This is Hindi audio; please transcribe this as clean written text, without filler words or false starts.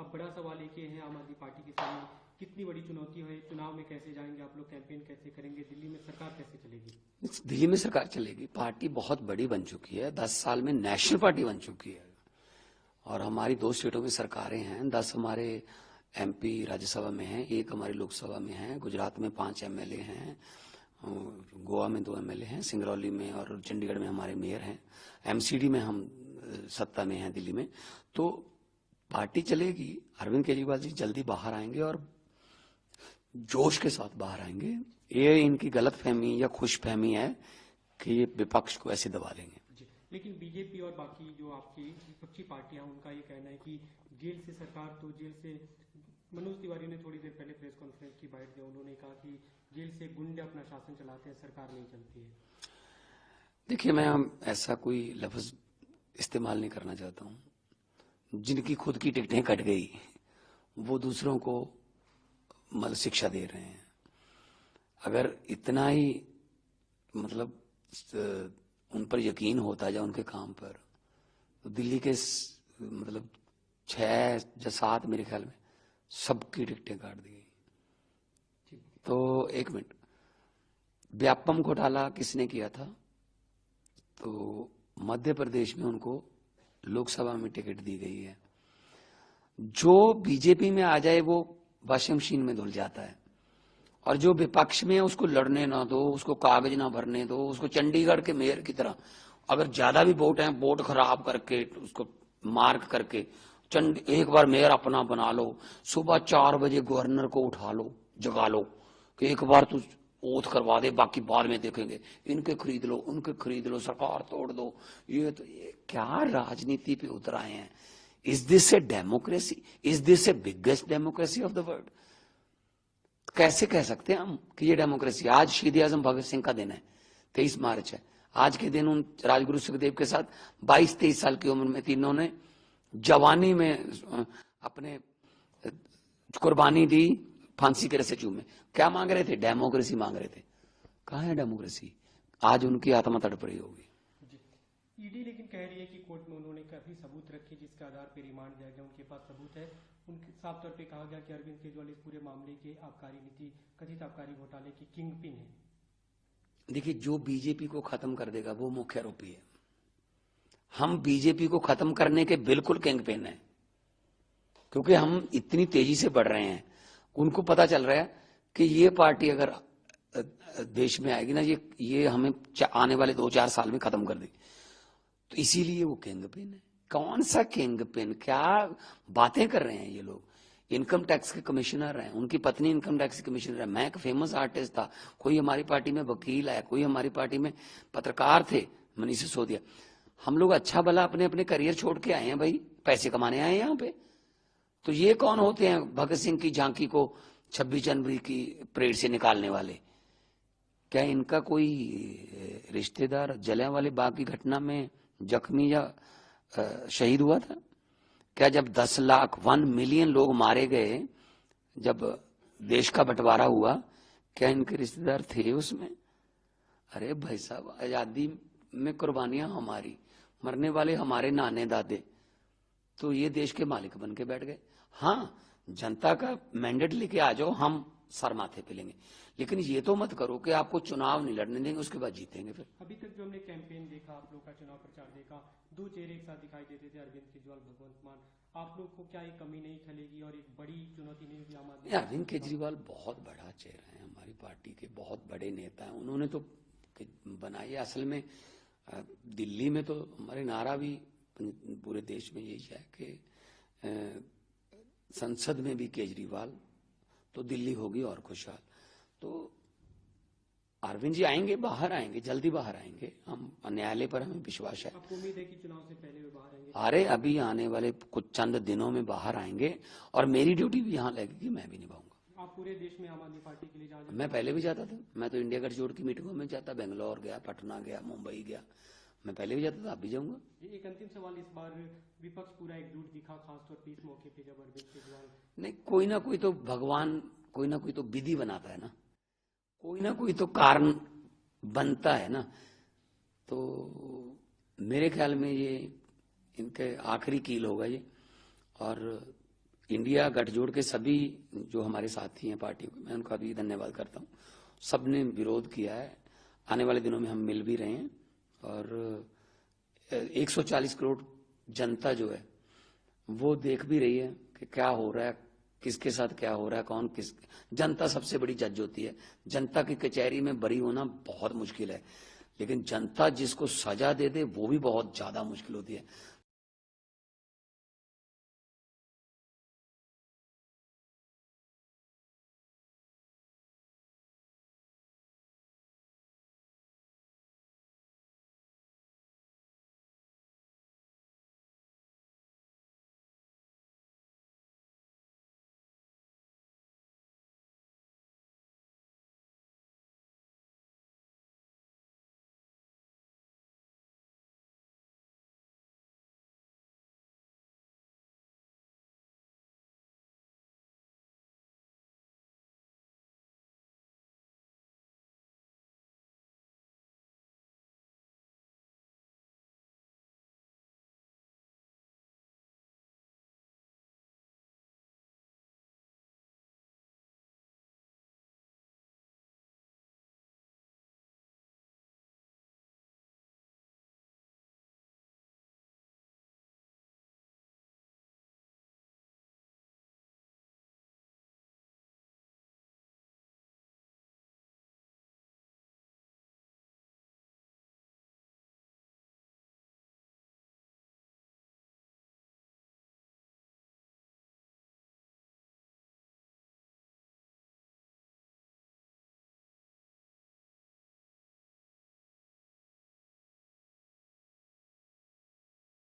अब बड़ा सवाल एक ये है आम आदमी पार्टी के सामने, कितनी बड़ी चुनौती है, चुनाव में कैसे जाएंगे आप लोग, कैंपेन कैसे करेंगे, दिल्ली में सरकार कैसे चलेगी? दिल्ली में सरकार चलेगी, पार्टी बहुत बड़ी बन चुकी है, 10 साल में नेशनल पार्टी बन चुकी है और हमारी 2 स्टेटों में सरकारें हैं, 10 हमारे एमपी राज्यसभा में हैं, 1 हमारी लोकसभा में है, गुजरात में 5 एमएलए हैं, गोवा में 2 एमएलए हैं, सिंगरौली में और चंडीगढ़ में हमारे मेयर हैं, एमसीडी में हम सत्ता में हैं दिल्ली में। तो पार्टी चलेगी, अरविंद केजरीवाल जी जल्दी बाहर आएंगे और जोश के साथ बाहर आएंगे। ये इनकी गलतफहमी या खुशफहमी है कि ये विपक्ष को ऐसे दबा देंगे। लेकिन बीजेपी और बाकी जो आपकी विपक्षी पार्टियां, उनका ये कहना है कि जेल से सरकार, तो जेल से मनोज तिवारी ने थोड़ी देर पहले प्रेस कॉन्फ्रेंस की बाइट दी, उन्होंने कहा कि जेल से गुंडे अपना शासन चलाते हैं, सरकार नहीं चलती है। देखिए, मैं ऐसा कोई लफ्ज इस्तेमाल नहीं करना चाहता हूं। जिनकी खुद की टिकटें कट गई वो दूसरों को मतलब शिक्षा दे रहे हैं। अगर इतना ही मतलब उन पर यकीन होता या उनके काम पर, तो दिल्ली के मतलब 6 या 7 मेरे ख्याल में सबकी टिकटें काट दी गई। तो 1 मिनट, व्यापम घोटाला किसने किया था? तो मध्य प्रदेश में उनको लोकसभा में टिकट दी गई है। जो बीजेपी में आ जाए वो वॉशिंग मशीन में धुल जाता है, और जो विपक्ष में है उसको लड़ने ना दो, उसको कागज ना भरने दो, उसको चंडीगढ़ के मेयर की तरह अगर ज्यादा भी वोट है, वोट खराब करके उसको मार्क करके एक बार मेयर अपना बना लो, सुबह 4 बजे गवर्नर को उठा लो, जगा लो कि एक बार तू ओथ करवा दे, बाकी बाद में देखेंगे, इनके खरीद लो, उनके खरीद लो, सरकार तोड़ दो। ये क्या राजनीति पे उतर आए हैं? Is this a democracy? Is this A biggest democracy of the world? कैसे कह सकते हैं हम कि ये डेमोक्रेसी? आज शहीद आजम भगत सिंह का दिन है, 23 मार्च है। आज के दिन उन राजगुरु सुखदेव के साथ 22-23 साल की उम्र में तीनों ने जवानी में अपने कुर्बानी दी, फांसी के रस्से चूमे। क्या मांग रहे थे? डेमोक्रेसी मांग रहे थे। कहाँ है डेमोक्रेसी? आज उनकी आत्मा तड़प रही होगी। ईडी लेकिन कह रही है कि कोर्ट में उन्होंने काफी सबूत रखे जिसके आधार पर रिमांड दिया गया, उनके पास सबूत है। उनके साफ तौर पे कहा गया कि अरविंद केजरीवाल इस पूरे मामले के आबकारी नीति, कथित आबकारी घोटाले की किंग पिन है। देखिए, जो बीजेपी को खत्म कर देगा वो मुख्य आरोपी है। हम बीजेपी को खत्म करने के बिल्कुल किंग पिन है, क्योंकि हम इतनी तेजी से बढ़ रहे हैं। उनको पता चल रहा है कि ये पार्टी अगर देश में आएगी ना, ये हमें आने वाले 2-4 साल में खत्म कर देगी। तो इसीलिए वो किंग पिन है। कौन सा किंग पिन? क्या बातें कर रहे हैं ये लोग? इनकम टैक्स के कमिश्नर हैं, उनकी पत्नी इनकम टैक्स की कमिश्नर है। मैं एक फेमस आर्टिस्ट था, कोई हमारी पार्टी में वकील है, कोई हमारी पार्टी में पत्रकार थे, मनीष सिसोदिया। हम लोग अच्छा भला अपने अपने करियर छोड़ के आए हैं भाई, पैसे कमाने आए हैं यहाँ पे। तो ये कौन होते हैं भगत सिंह की झांकी को 26 जनवरी की परेड से निकालने वाले? क्या इनका कोई रिश्तेदार जलियांवाले बाग की घटना में जख्मी या शहीद हुआ था? क्या जब 10 लाख 1 मिलियन लोग मारे गए, जब देश का बंटवारा हुआ, क्या इनके रिश्तेदार थे उसमें? अरे भाई साहब, आजादी में कुर्बानियां हमारी, मरने वाले हमारे नाने दादे, तो ये देश के मालिक बन के बैठ गए। हाँ, जनता का मैंडेट लेके आ जाओ, हम सर माथे पे लेंगे, लेकिन ये तो मत करो कि आपको चुनाव नहीं लड़ने देंगे, उसके बाद जीतेंगे। फिर अभी तक जो हमने कैंपेन देखा, आप लोग का चुनाव प्रचार देखा, 2 चेहरे एक साथ दिखाई देते थे, अरविंद केजरीवाल, भगवंत मान। आप लोग को क्या एक कमी नहीं खलेगी और एक बड़ी चुनौती नहीं होगी आम आदमी? अरविंद केजरीवाल बहुत बड़ा चेहरा है, हमारी पार्टी के बहुत बड़े नेता हैं। उन्होंने तो बनाई है। असल में दिल्ली में तो हमारे नारा भी पूरे देश में यही है कि संसद में भी केजरीवाल तो दिल्ली होगी और खुशहाल। तो अरविंद जी आएंगे, बाहर आएंगे, जल्दी बाहर आएंगे। हम न्यायालय पर हमें विश्वास है। आपको उम्मीद है कि चुनाव से पहले वे बाहर आएंगे? अरे अभी आने वाले कुछ चंद दिनों में बाहर आएंगे और मेरी ड्यूटी भी यहाँ लगेगी, मैं भी निभाऊंगा। आप पूरे देश में आम आदमी पार्टी के लिए जा? मैं पहले भी जाता था, मैं तो इंडिया गठजोड़ की मीटिंगों में जाता, बेंगलोर गया, पटना गया, मुंबई गया, मैं पहले भी जाता था, अब भी जाऊंगा। एक अंतिम सवाल, इस बार विपक्ष पूरा एकजुट दिखा, खासतौर पर इस मौके पे जब अरविंद केजरीवाल? नहीं, कोई ना कोई तो भगवान, कोई ना कोई तो विधि बनाता है ना, कोई ना कोई तो कारण बनता है ना। तो मेरे ख्याल में ये इनके आखिरी कील होगा ये, और इंडिया गठजोड़ के सभी जो हमारे साथी हैं पार्टियों के, मैं उनका भी धन्यवाद करता हूँ। सबने विरोध किया है। आने वाले दिनों में हम मिल भी रहे हैं और 140 करोड़ जनता जो है वो देख भी रही है कि क्या हो रहा है, किसके साथ क्या हो रहा है, कौन किस। जनता सबसे बड़ी जज होती है। जनता की कचहरी में बरी होना बहुत मुश्किल है, लेकिन जनता जिसको सजा दे दे वो भी बहुत ज्यादा मुश्किल होती है।